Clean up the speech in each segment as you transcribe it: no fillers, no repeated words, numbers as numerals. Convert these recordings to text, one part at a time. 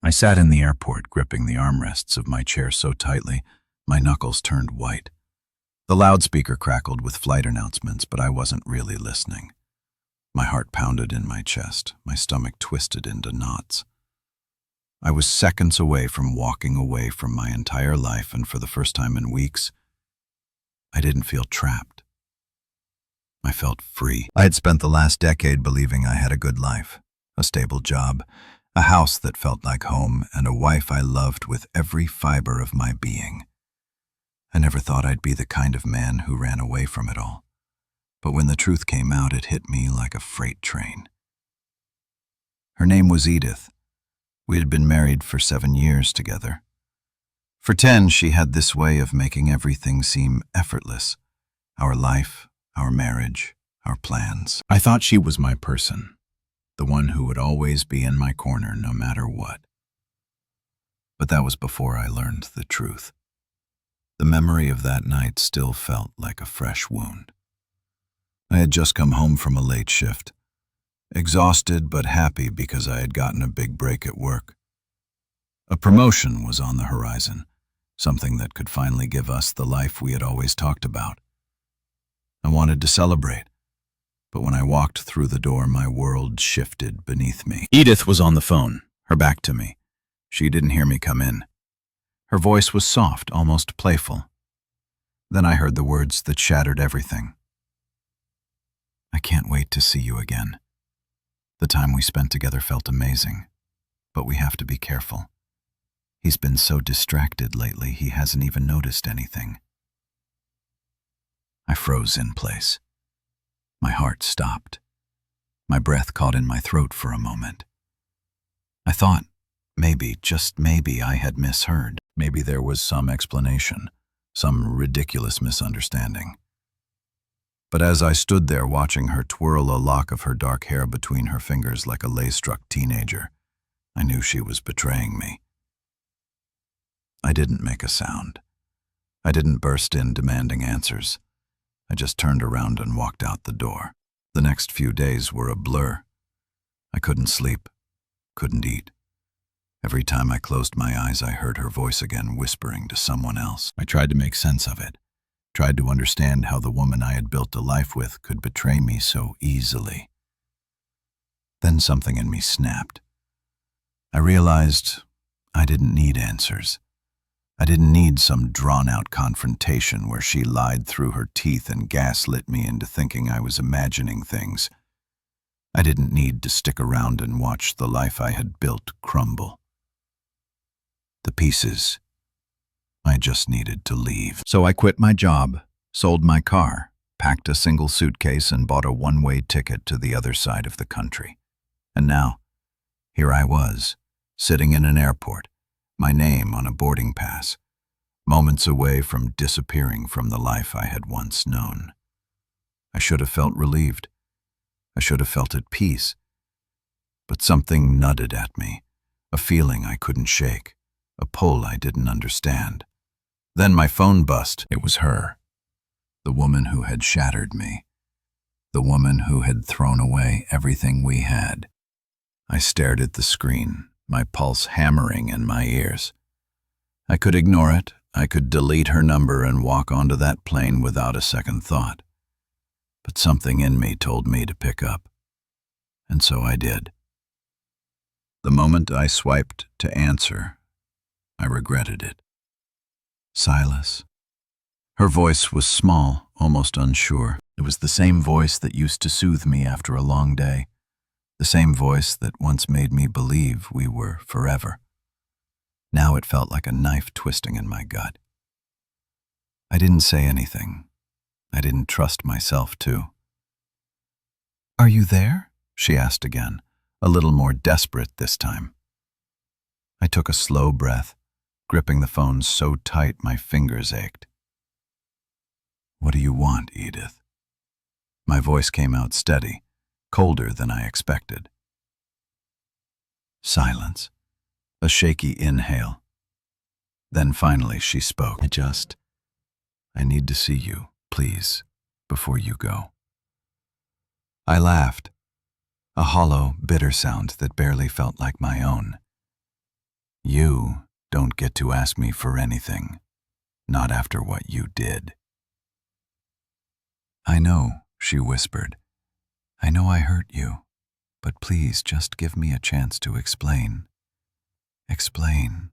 I sat in the airport, gripping the armrests of my chair so tightly, my knuckles turned white. The loudspeaker crackled with flight announcements, but I wasn't really listening. My heart pounded in my chest, my stomach twisted into knots. I was seconds away from walking away from my entire life, and for the first time in weeks, I didn't feel trapped. I felt free. I had spent the last decade believing I had a good life, a stable job, a house that felt like home, and a wife I loved with every fiber of my being. I never thought I'd be the kind of man who ran away from it all. But when the truth came out, it hit me like a freight train. Her name was Edith. We had been married for 7 years together. For 10, she had this way of making everything seem effortless. Our life, our marriage, our plans. I thought she was my person, the one who would always be in my corner no matter what. But that was before I learned the truth. The memory of that night still felt like a fresh wound. I had just come home from a late shift, exhausted but happy because I had gotten a big break at work. A promotion was on the horizon, something that could finally give us the life we had always talked about. I wanted to celebrate, but when I walked through the door, my world shifted beneath me. Edith was on the phone, her back to me. She didn't hear me come in. Her voice was soft, almost playful. Then I heard the words that shattered everything. I can't wait to see you again. The time we spent together felt amazing, but we have to be careful. He's been so distracted lately, he hasn't even noticed anything. I froze in place. My heart stopped. My breath caught in my throat for a moment. I thought, maybe, just maybe, I had misheard. Maybe there was some explanation, some ridiculous misunderstanding. But as I stood there watching her twirl a lock of her dark hair between her fingers like a lay-struck teenager, I knew she was betraying me. I didn't make a sound. I didn't burst in demanding answers. I just turned around and walked out the door. The next few days were a blur. I couldn't sleep, couldn't eat. Every time I closed my eyes, I heard her voice again whispering to someone else. I tried to make sense of it, tried to understand how the woman I had built a life with could betray me so easily. Then something in me snapped. I realized I didn't need answers. I didn't need some drawn-out confrontation where she lied through her teeth and gaslit me into thinking I was imagining things. I didn't need to stick around and watch the life I had built crumble. The pieces. I just needed to leave. So I quit my job, sold my car, packed a single suitcase, and bought a one-way ticket to the other side of the country. And now, here I was, sitting in an airport, my name on a boarding pass, moments away from disappearing from the life I had once known. I should have felt relieved. I should have felt at peace. But something nutted at me, a feeling I couldn't shake, a pull I didn't understand. Then my phone buzzed. It was her, the woman who had shattered me, the woman who had thrown away everything we had. I stared at the screen, my pulse hammering in my ears. I could ignore it. I could delete her number and walk onto that plane without a second thought. But something in me told me to pick up, and so I did. The moment I swiped to answer, I regretted it. Silas. Her voice was small, almost unsure. It was the same voice that used to soothe me after a long day, the same voice that once made me believe we were forever. Now it felt like a knife twisting in my gut. I didn't say anything. I didn't trust myself to. "Are you there?" she asked again, a little more desperate this time. I took a slow breath, gripping the phone so tight my fingers ached. "What do you want, Edith?" My voice came out steady, colder than I expected. Silence, a shaky inhale. Then finally she spoke. I need to see you, please, before you go." I laughed, a hollow, bitter sound that barely felt like my own. You don't get to ask me for anything, not after what you did. I know, she whispered. I know I hurt you, but please just give me a chance to explain. Explain.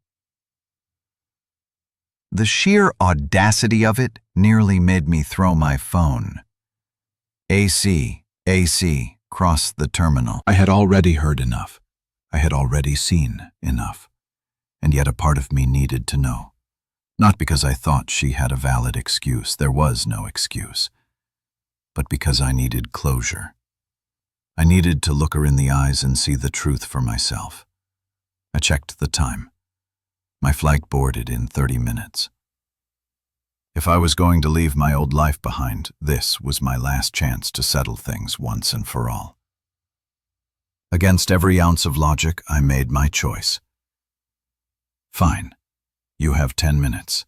The sheer audacity of it nearly made me throw my phone. AC, cross the terminal. I had already heard enough. I had already seen enough. And yet a part of me needed to know. Not because I thought she had a valid excuse, there was no excuse, but because I needed closure. I needed to look her in the eyes and see the truth for myself. I checked the time. My flight boarded in 30 minutes. If I was going to leave my old life behind, this was my last chance to settle things once and for all. Against every ounce of logic, I made my choice. Fine. You have 10 minutes.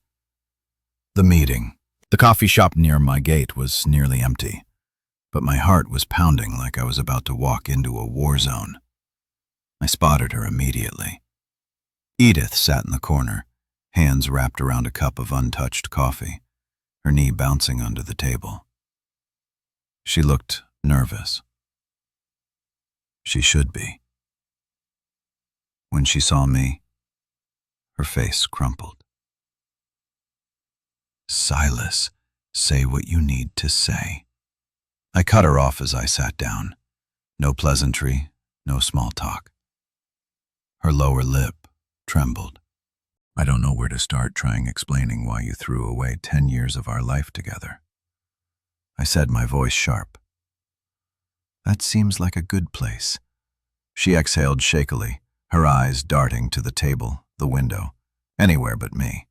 The meeting. The coffee shop near my gate was nearly empty, but my heart was pounding like I was about to walk into a war zone. I spotted her immediately. Edith sat in the corner, hands wrapped around a cup of untouched coffee, her knee bouncing under the table. She looked nervous. She should be. When she saw me, her face crumpled. Silas, say what you need to say. I cut her off as I sat down. No pleasantry, no small talk. Her lower lip trembled. I don't know where to start trying explaining why you threw away 10 years of our life together. I said, my voice sharp. That seems like a good place. She exhaled shakily, her eyes darting to the table, the window, anywhere but me.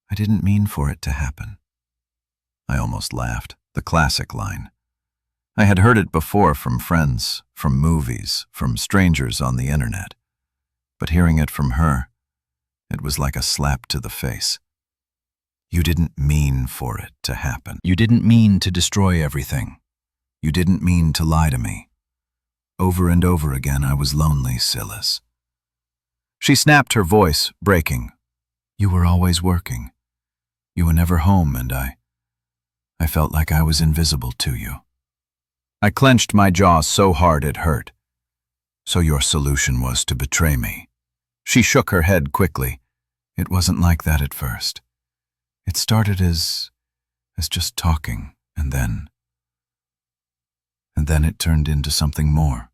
I didn't mean for it to happen. I almost laughed, the classic line. I had heard it before from friends, from movies, from strangers on the internet. But hearing it from her, it was like a slap to the face. You didn't mean for it to happen. You didn't mean to destroy everything. You didn't mean to lie to me. Over and over again, I was lonely, Silas. She snapped, her voice breaking. You were always working. You were never home, and I felt like I was invisible to you. I clenched my jaw so hard it hurt. So your solution was to betray me. She shook her head quickly. It wasn't like that at first. It started as just talking, and then it turned into something more.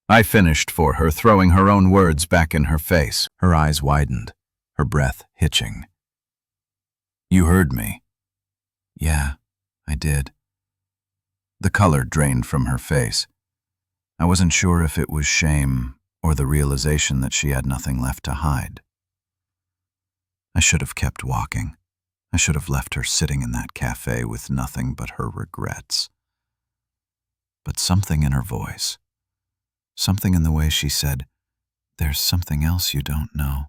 I finished for her, throwing her own words back in her face. Her eyes widened, her breath hitching. You heard me. Yeah, I did. The color drained from her face. I wasn't sure if it was shame or the realization that she had nothing left to hide. I should have kept walking. I should have left her sitting in that cafe with nothing but her regrets. But something in her voice, something in the way she said, "There's something else you don't know,"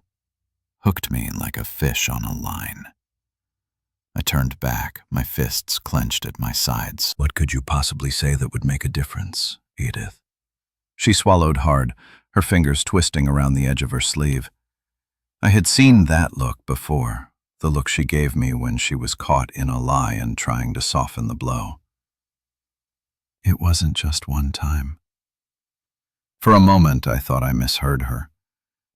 hooked me like a fish on a line. I turned back, my fists clenched at my sides. What could you possibly say that would make a difference, Edith? She swallowed hard, her fingers twisting around the edge of her sleeve. I had seen that look before, the look she gave me when she was caught in a lie and trying to soften the blow. It wasn't just one time. For a moment, I thought I misheard her.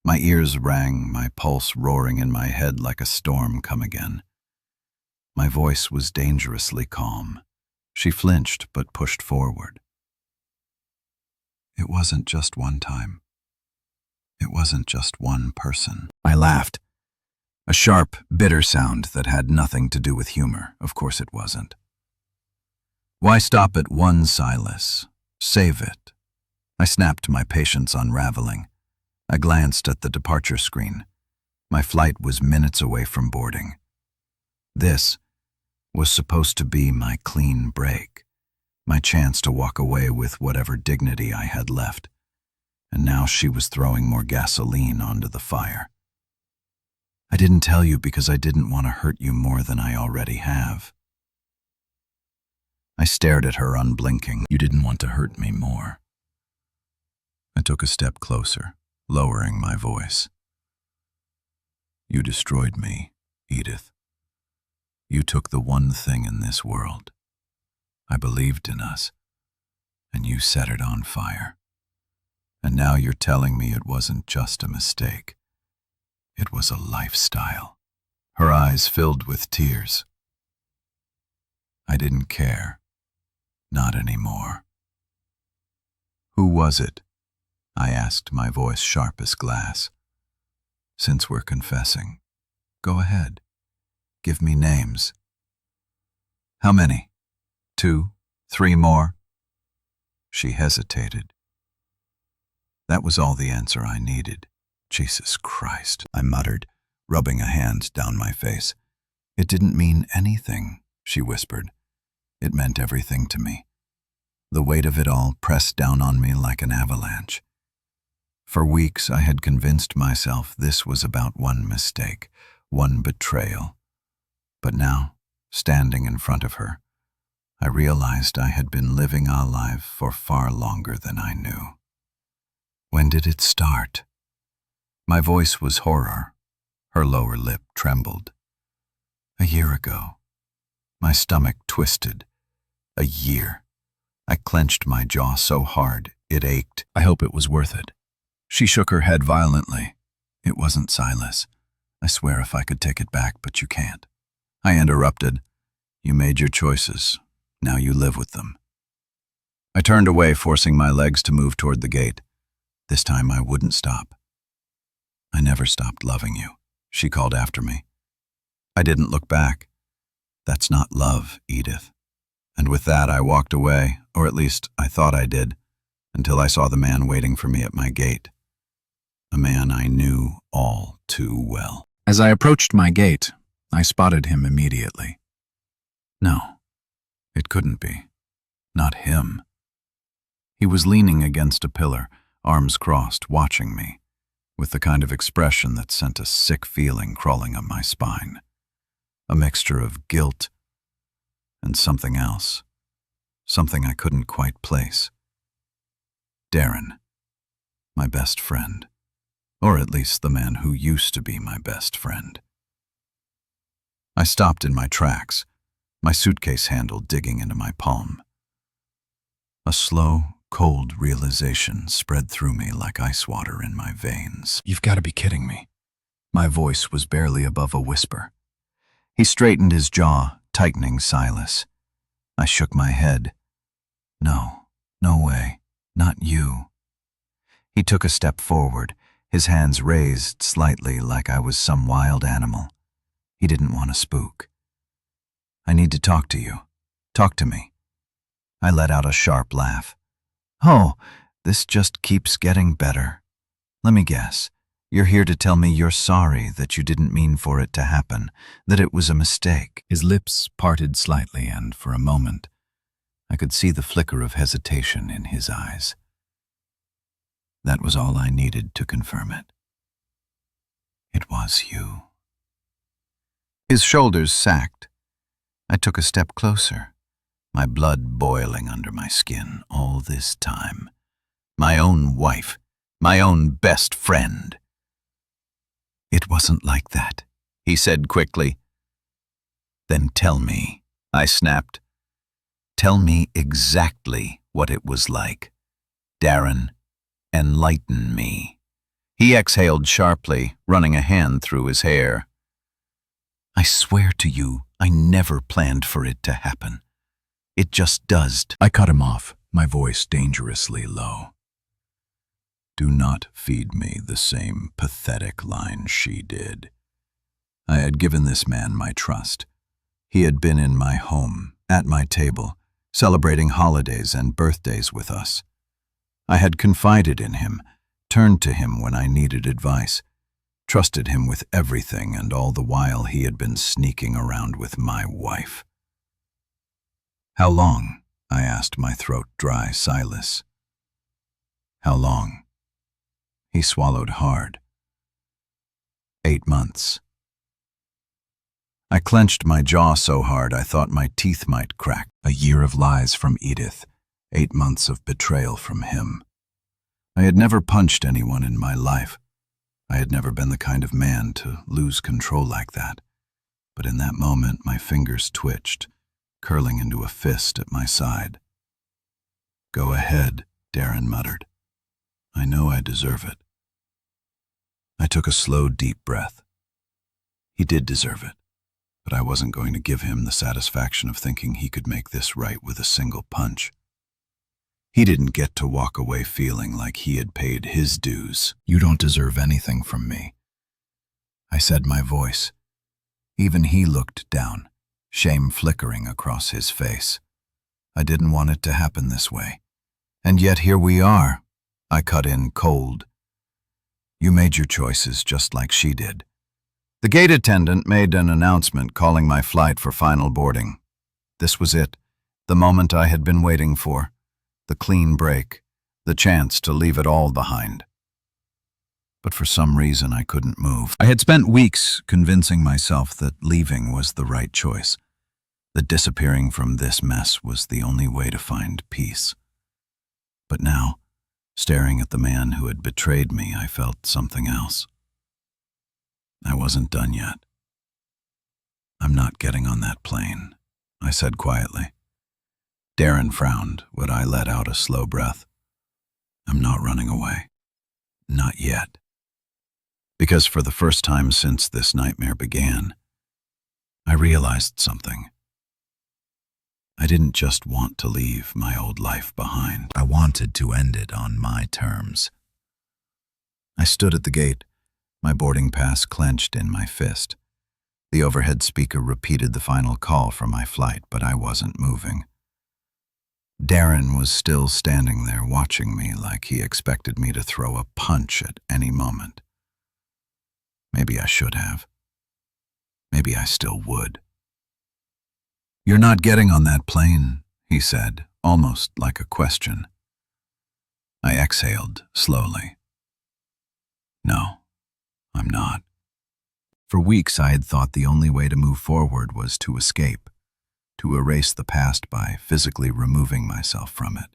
My ears rang, my pulse roaring in my head like a storm come again. My voice was dangerously calm. She flinched but pushed forward. It wasn't just one time. It wasn't just one person. I laughed. A sharp, bitter sound that had nothing to do with humor. Of course it wasn't. Why stop at one, Silas? Save it. I snapped, my patience unraveling. I glanced at the departure screen. My flight was minutes away from boarding. This was supposed to be my clean break, my chance to walk away with whatever dignity I had left. And now she was throwing more gasoline onto the fire. I didn't tell you because I didn't want to hurt you more than I already have. I stared at her, unblinking. You didn't want to hurt me more. I took a step closer, lowering my voice. You destroyed me, Edith. You took the one thing in this world. I believed in us, and you set it on fire. And now you're telling me it wasn't just a mistake. It was a lifestyle. Her eyes filled with tears. I didn't care. Not anymore. Who was it? I asked, my voice sharp as glass. Since we're confessing, go ahead. Give me names. How many? 2, 3 more? She hesitated. That was all the answer I needed. Jesus Christ, I muttered, rubbing a hand down my face. It didn't mean anything, she whispered. It meant everything to me. The weight of it all pressed down on me like an avalanche. For weeks I had convinced myself this was about one mistake, one betrayal. But now, standing in front of her, I realized I had been living our life for far longer than I knew. When did it start? My voice was horror. Her lower lip trembled. A year ago. My stomach twisted. A year. I clenched my jaw so hard it ached. I hope it was worth it. She shook her head violently. It wasn't Silas. I swear if I could take it back, but you can't. I interrupted. You made your choices. Now you live with them. I turned away, forcing my legs to move toward the gate. This time I wouldn't stop. I never stopped loving you, she called after me. I didn't look back. That's not love, Edith. And with that I walked away, or at least I thought I did, until I saw the man waiting for me at my gate. A man I knew all too well. As I approached my gate, I spotted him immediately. No, it couldn't be. Not him. He was leaning against a pillar, arms crossed, watching me, with the kind of expression that sent a sick feeling crawling up my spine. A mixture of guilt and something else, something I couldn't quite place. Darren, my best friend, or at least the man who used to be my best friend. I stopped in my tracks, my suitcase handle digging into my palm. A slow, cold realization spread through me like ice water in my veins. You've got to be kidding me. My voice was barely above a whisper. He straightened his jaw, tightening Silas. I shook my head. No, no way. Not you. He took a step forward, his hands raised slightly like I was some wild animal. He didn't want to spook. I need to talk to you. Talk to me. I let out a sharp laugh. Oh, this just keeps getting better. Let me guess. You're here to tell me you're sorry that you didn't mean for it to happen, that it was a mistake. His lips parted slightly, and for a moment, I could see the flicker of hesitation in his eyes. That was all I needed to confirm it. It was you. His shoulders sagged. I took a step closer, my blood boiling under my skin all this time. My own wife, my own best friend. It wasn't like that, he said quickly. Then tell me, I snapped. Tell me exactly what it was like. Darren, enlighten me. He exhaled sharply, running a hand through his hair. I swear to you, I never planned for it to happen. It just does. I cut him off, my voice dangerously low. Do not feed me the same pathetic line she did. I had given this man my trust. He had been in my home, at my table, celebrating holidays and birthdays with us. I had confided in him, turned to him when I needed advice, trusted him with everything, and all the while he had been sneaking around with my wife. How long? I asked, my throat dry. Silas. How long? He swallowed hard. 8 months. I clenched my jaw so hard I thought my teeth might crack. A year of lies from Edith, 8 months of betrayal from him. I had never punched anyone in my life. I had never been the kind of man to lose control like that. But in that moment, my fingers twitched, curling into a fist at my side. "Go ahead," Darren muttered. "I know I deserve it." I took a slow, deep breath. He did deserve it, but I wasn't going to give him the satisfaction of thinking he could make this right with a single punch. He didn't get to walk away feeling like he had paid his dues. "You don't deserve anything from me," I said, my voice. Even he looked down, shame flickering across his face. I didn't want it to happen this way. "And yet here we are," I cut in cold. "You made your choices just like she did." The gate attendant made an announcement calling my flight for final boarding. This was it, the moment I had been waiting for. The clean break, the chance to leave it all behind. But for some reason I couldn't move. I had spent weeks convincing myself that leaving was the right choice, that disappearing from this mess was the only way to find peace. But now, staring at the man who had betrayed me, I felt something else. I wasn't done yet. "I'm not getting on that plane," I said quietly. Darren frowned, but I let out a slow breath. "I'm not running away. Not yet." Because for the first time since this nightmare began, I realized something. I didn't just want to leave my old life behind. I wanted to end it on my terms. I stood at the gate, my boarding pass clenched in my fist. The overhead speaker repeated the final call for my flight, but I wasn't moving. Darren was still standing there watching me like he expected me to throw a punch at any moment. Maybe I should have. Maybe I still would. "You're not getting on that plane," he said, almost like a question. I exhaled slowly. "No, I'm not." For weeks I had thought the only way to move forward was to escape, to erase the past by physically removing myself from it.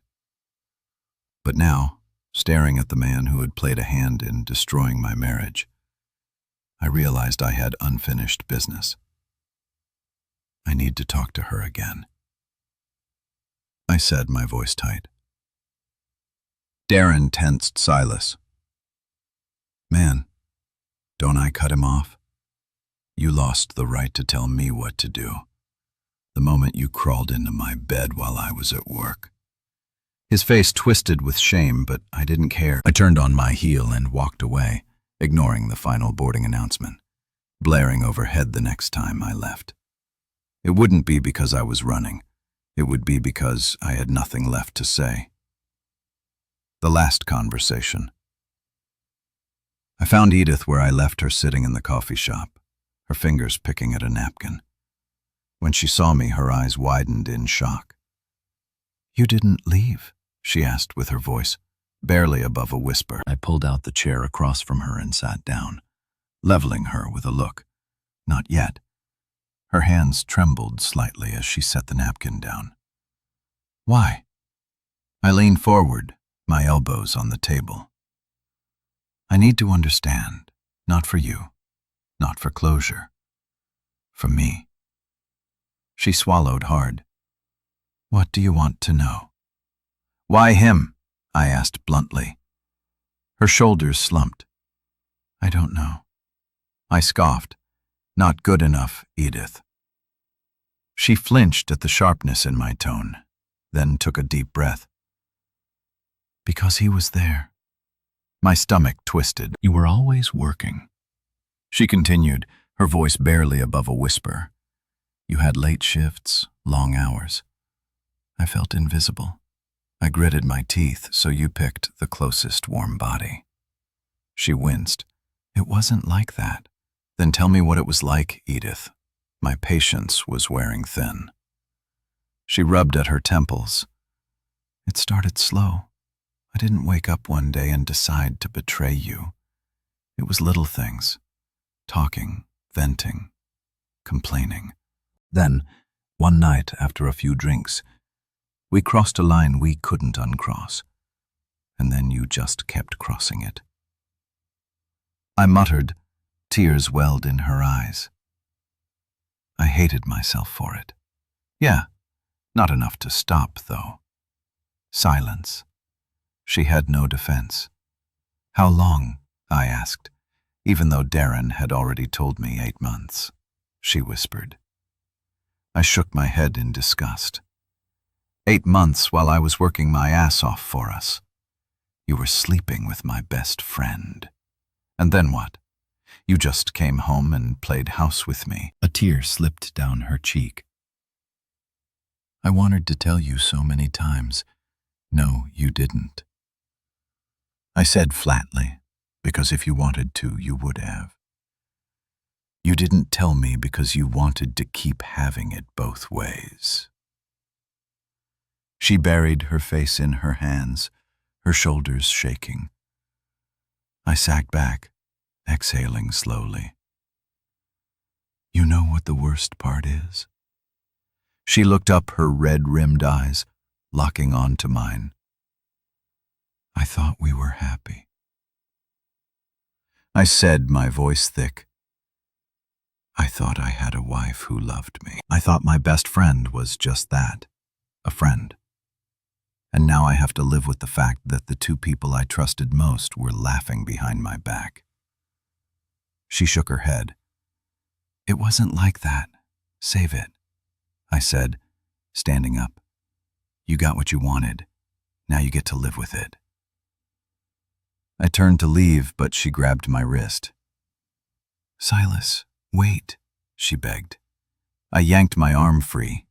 But now, staring at the man who had played a hand in destroying my marriage, I realized I had unfinished business. "I need to talk to her again," I said, my voice tight. Darren tensed Silas. "Man, don't I cut him off? You lost the right to tell me what to do, the moment you crawled into my bed while I was at work." His face twisted with shame, but I didn't care. I turned on my heel and walked away, ignoring the final boarding announcement, blaring overhead the next time I left. It wouldn't be because I was running. It would be because I had nothing left to say. The last conversation. I found Edith where I left her, sitting in the coffee shop, her fingers picking at a napkin. When she saw me, her eyes widened in shock. "You didn't leave?" she asked with her voice, barely above a whisper. I pulled out the chair across from her and sat down, leveling her with a look. "Not yet." Her hands trembled slightly as she set the napkin down. "Why?" I leaned forward, my elbows on the table. "I need to understand, not for you, not for closure, for me." She swallowed hard. "What do you want to know?" "Why him?" I asked bluntly. Her shoulders slumped. "I don't know." I scoffed. "Not good enough, Edith." She flinched at the sharpness in my tone, then took a deep breath. "Because he was there." My stomach twisted. "You were always working," she continued, her voice barely above a whisper. "You had late shifts, long hours. I felt invisible. I gritted my teeth, so you picked the closest warm body." She winced. "It wasn't like that." "Then tell me what it was like, Edith." My patience was wearing thin. She rubbed at her temples. "It started slow. I didn't wake up one day and decide to betray you. It was little things. Talking, venting, complaining. Then, one night after a few drinks, we crossed a line we couldn't uncross. and then you just kept crossing it. I muttered, tears welled in her eyes. I hated myself for it. Yeah, not enough to stop, though. Silence. She had no defense. How long? I asked, even though Darren had already told me 8 months. She whispered. I shook my head in disgust. 8 months while I was working my ass off for us. You were sleeping with my best friend. And then what? You just came home and played house with me. A tear slipped down her cheek. I wanted to tell you so many times. No, you didn't. I said flatly, because if you wanted to, you would have. You didn't tell me because you wanted to keep having it both ways. She buried her face in her hands, her shoulders shaking. I sagged back, exhaling slowly. You know what the worst part is? She looked up, her red-rimmed eyes locking onto mine. I thought we were happy. I said, my voice thick. I thought I had a wife who loved me. I thought my best friend was just that, a friend. And now I have to live with the fact that the 2 people I trusted most were laughing behind my back. She shook her head. It wasn't like that. Save it, I said, standing up. You got what you wanted. Now you get to live with it. I turned to leave, but she grabbed my wrist. Silas, wait, she begged. I yanked my arm free,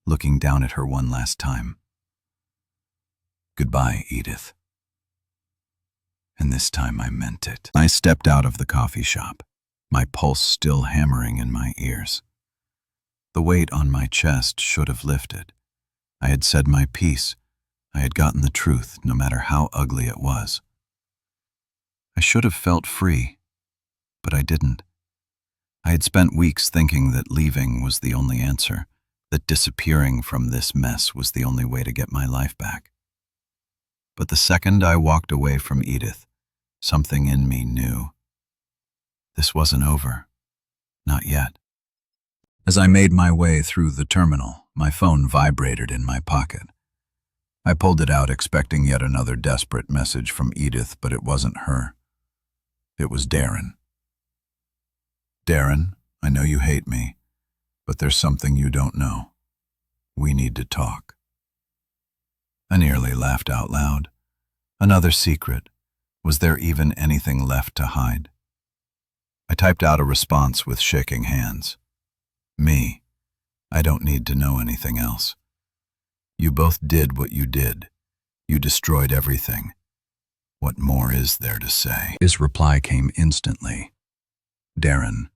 looking down at her one last time. Goodbye, Edith. And this time I meant it. I stepped out of the coffee shop, my pulse still hammering in my ears. The weight on my chest should have lifted. I had said my piece. I had gotten the truth, no matter how ugly it was. I should have felt free, but I didn't. I had spent weeks thinking that leaving was the only answer, that disappearing from this mess was the only way to get my life back. But the second I walked away from Edith, something in me knew. This wasn't over. Not yet. As I made my way through the terminal, my phone vibrated in my pocket. I pulled it out expecting yet another desperate message from Edith, but it wasn't her. It was Darren. Darren, I know you hate me, but there's something you don't know. We need to talk. I nearly laughed out loud. Another secret. Was there even anything left to hide? I typed out a response with shaking hands. Me. I don't need to know anything else. You both did what you did. You destroyed everything. What more is there to say? His reply came instantly. Darren,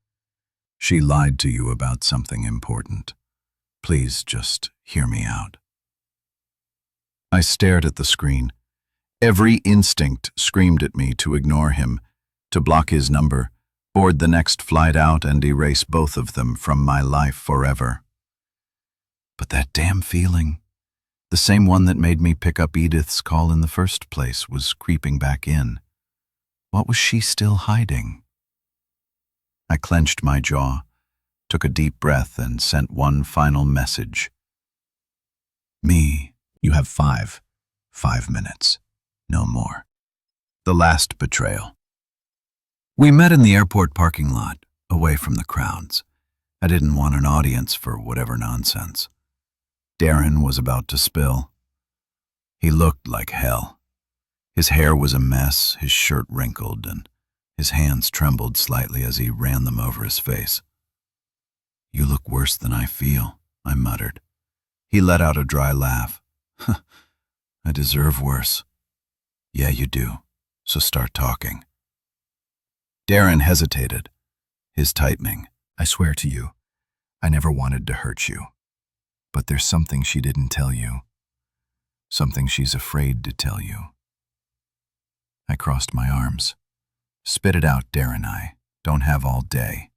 she lied to you about something important. Please just hear me out. I stared at the screen. Every instinct screamed at me to ignore him, to block his number, board the next flight out and erase both of them from my life forever. But that damn feeling, the same one that made me pick up Edith's call in the first place, was creeping back in. What was she still hiding? I clenched my jaw, took a deep breath, and sent one final message. Me, you have 5 minutes, no more. The last betrayal. We met in the airport parking lot, away from the crowds. I didn't want an audience for whatever nonsense. Darren was about to spill. He looked like hell. His hair was a mess, his shirt wrinkled, and his hands trembled slightly as he ran them over his face. You look worse than I feel, I muttered. He let out a dry laugh. I deserve worse. Yeah, you do, so start talking. Darren hesitated, his tightening. I swear to you, I never wanted to hurt you. But there's something she didn't tell you. Something she's afraid to tell you. I crossed my arms. Spit it out, Darren. I don't have all day.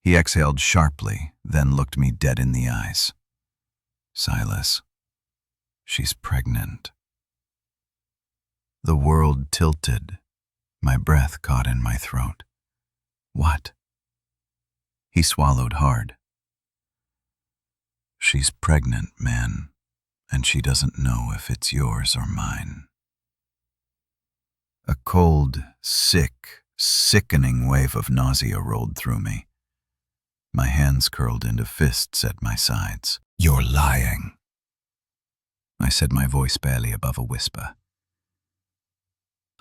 He exhaled sharply, then looked me dead in the eyes. Silas, she's pregnant. The world tilted. My breath caught in my throat. What? He swallowed hard. She's pregnant, man, and she doesn't know if it's yours or mine. A cold, sickening wave of nausea rolled through me. My hands curled into fists at my sides. You're lying, I said, my voice barely above a whisper.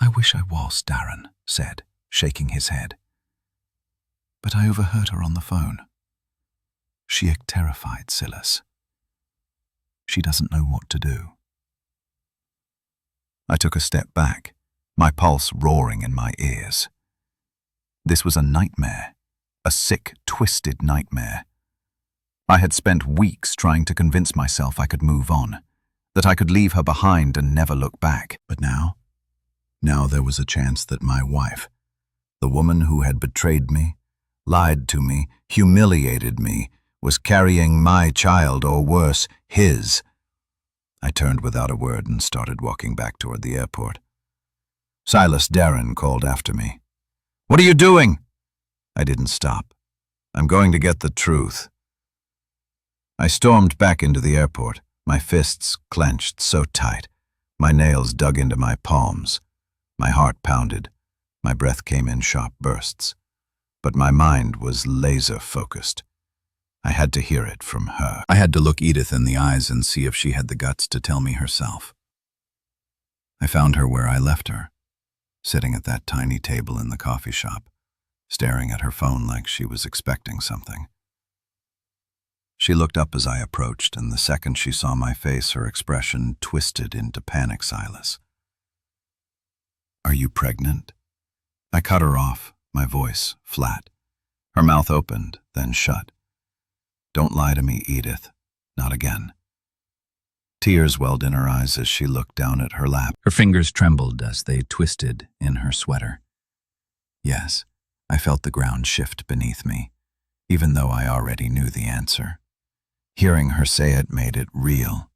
I wish I was, Darren said, shaking his head. But I overheard her on the phone. She terrified Silas. She doesn't know what to do. I took a step back, my pulse roaring in my ears. This was a nightmare, a sick, twisted nightmare. I had spent weeks trying to convince myself I could move on, that I could leave her behind and never look back. But now there was a chance that my wife, the woman who had betrayed me, lied to me, humiliated me, was carrying my child, or worse, his. I turned without a word and started walking back toward the airport. Silas Darren called after me. What are you doing? I didn't stop. I'm going to get the truth. I stormed back into the airport, my fists clenched so tight, my nails dug into my palms. My heart pounded, my breath came in sharp bursts. But my mind was laser-focused. I had to hear it from her. I had to look Edith in the eyes and see if she had the guts to tell me herself. I found her where I left her, sitting at that tiny table in the coffee shop, staring at her phone like she was expecting something. She looked up as I approached, and the second she saw my face, her expression twisted into panic. Silas. Are you pregnant? I cut her off, my voice flat. Her mouth opened, then shut. Don't lie to me, Edith. Not again. Tears welled in her eyes as she looked down at her lap. Her fingers trembled as they twisted in her sweater. Yes, I felt the ground shift beneath me, even though I already knew the answer. Hearing her say it made it real.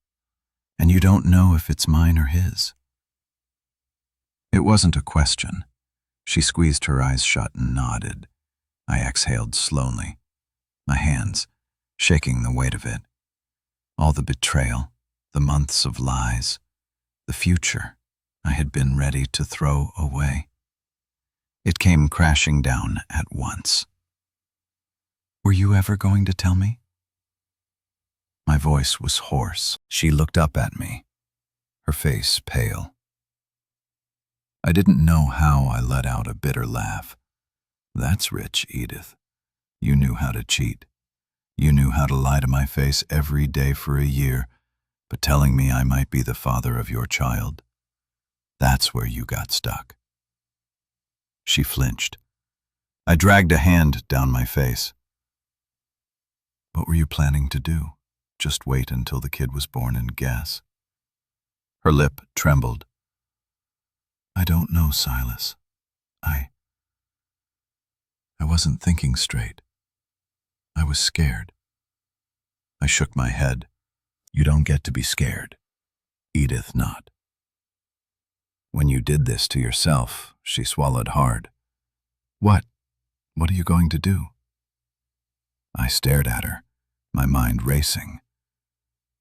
And you don't know if it's mine or his. It wasn't a question. She squeezed her eyes shut and nodded. I exhaled slowly, my hands shaking the weight of it. All the betrayal, the months of lies, the future I had been ready to throw away. It came crashing down at once. Were you ever going to tell me? My voice was hoarse. She looked up at me, her face pale. I didn't know how I let out a bitter laugh. That's rich, Edith. You knew how to cheat. You knew how to lie to my face every day for a year, but telling me I might be the father of your child, that's where you got stuck. She flinched. I dragged a hand down my face. What were you planning to do? Just wait until the kid was born and guess? Her lip trembled. I don't know, Silas. I wasn't thinking straight. I was scared. I shook my head. You don't get to be scared. Edith not. When you did this to yourself, she swallowed hard. What? What are you going to do? I stared at her, my mind racing.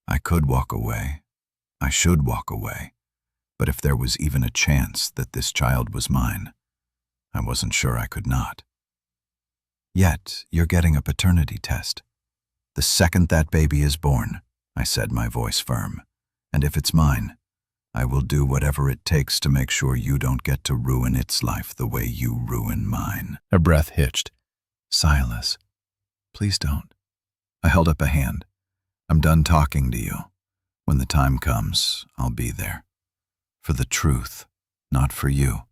I could walk away. I should walk away. But if there was even a chance that this child was mine, I wasn't sure I could not. Yet, you're getting a paternity test. The second that baby is born, I said, my voice firm, and if it's mine, I will do whatever it takes to make sure you don't get to ruin its life the way you ruin mine. Her breath hitched. Silas, please don't. I held up a hand. I'm done talking to you. When the time comes, I'll be there. For the truth, not for you.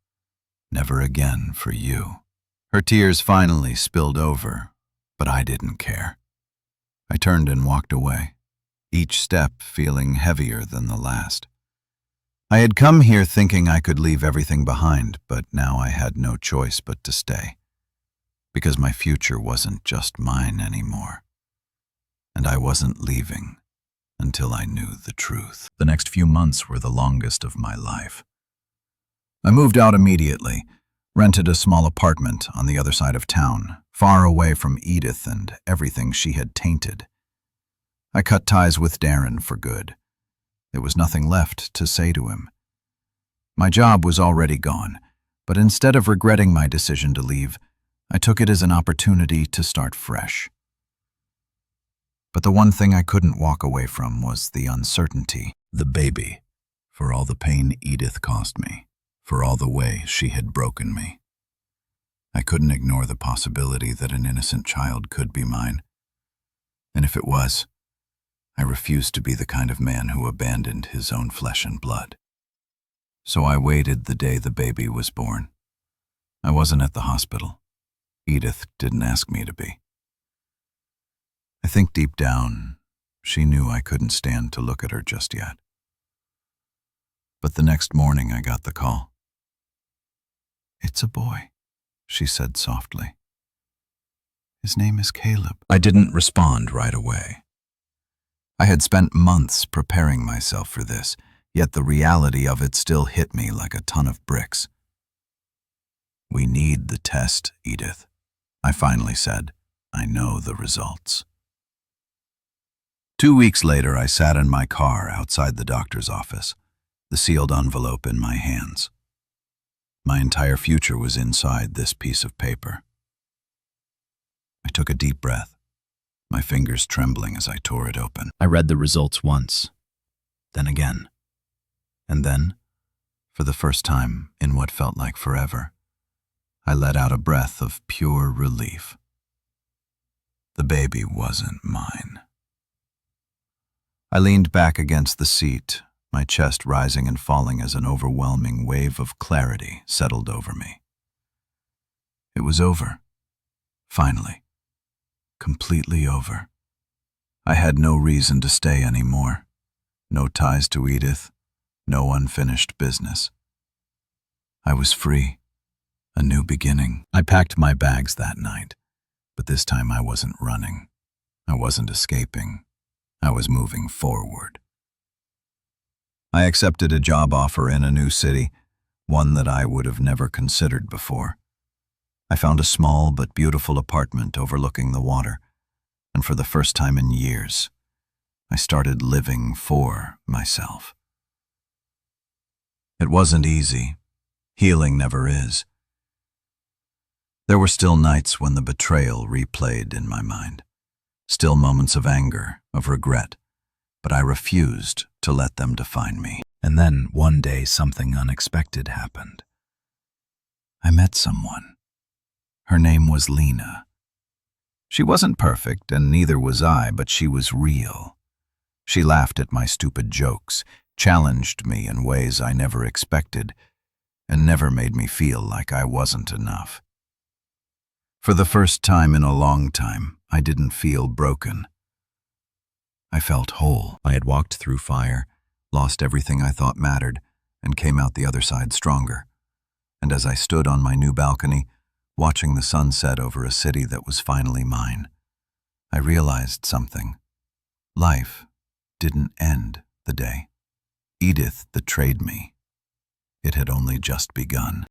Never again for you. Her tears finally spilled over, but I didn't care. I turned and walked away, each step feeling heavier than the last. I had come here thinking I could leave everything behind, but now I had no choice but to stay. Because my future wasn't just mine anymore. And I wasn't leaving until I knew the truth. The next few months were the longest of my life. I moved out immediately, rented a small apartment on the other side of town, far away from Edith and everything she had tainted. I cut ties with Darren for good. There was nothing left to say to him. My job was already gone, but instead of regretting my decision to leave, I took it as an opportunity to start fresh. But the one thing I couldn't walk away from was the uncertainty, the baby, for all the pain Edith caused me, for all the way she had broken me. I couldn't ignore the possibility that an innocent child could be mine. And if it was, I refused to be the kind of man who abandoned his own flesh and blood. So I waited the day the baby was born. I wasn't at the hospital. Edith didn't ask me to be. I think deep down, she knew I couldn't stand to look at her just yet. But the next morning I got the call. "It's a boy," she said softly. "His name is Caleb." I didn't respond right away. I had spent months preparing myself for this, yet the reality of it still hit me like a ton of bricks. "We need the test, Edith," I finally said. "I know the results." 2 weeks later, I sat in my car outside the doctor's office, the sealed envelope in my hands. My entire future was inside this piece of paper. I took a deep breath, my fingers trembling as I tore it open. I read the results once, then again, and then, for the first time in what felt like forever, I let out a breath of pure relief. The baby wasn't mine. I leaned back against the seat, my chest rising and falling as an overwhelming wave of clarity settled over me. It was over. Finally. Completely over. I had no reason to stay anymore. No ties to Edith, no unfinished business. I was free. A new beginning. I packed my bags that night, but this time I wasn't running. I wasn't escaping. I was moving forward. I accepted a job offer in a new city, one that I would have never considered before. I found a small but beautiful apartment overlooking the water, and for the first time in years, I started living for myself. It wasn't easy. Healing never is. There were still nights when the betrayal replayed in my mind. Still moments of anger, of regret, but I refused to let them define me. And then, one day, something unexpected happened. I met someone. Her name was Lena. She wasn't perfect, and neither was I, but she was real. She laughed at my stupid jokes, challenged me in ways I never expected, and never made me feel like I wasn't enough. For the first time in a long time, I didn't feel broken. I felt whole. I had walked through fire, lost everything I thought mattered, and came out the other side stronger. And as I stood on my new balcony, watching the sun set over a city that was finally mine, I realized something. Life didn't end the day Edith betrayed me. It had only just begun.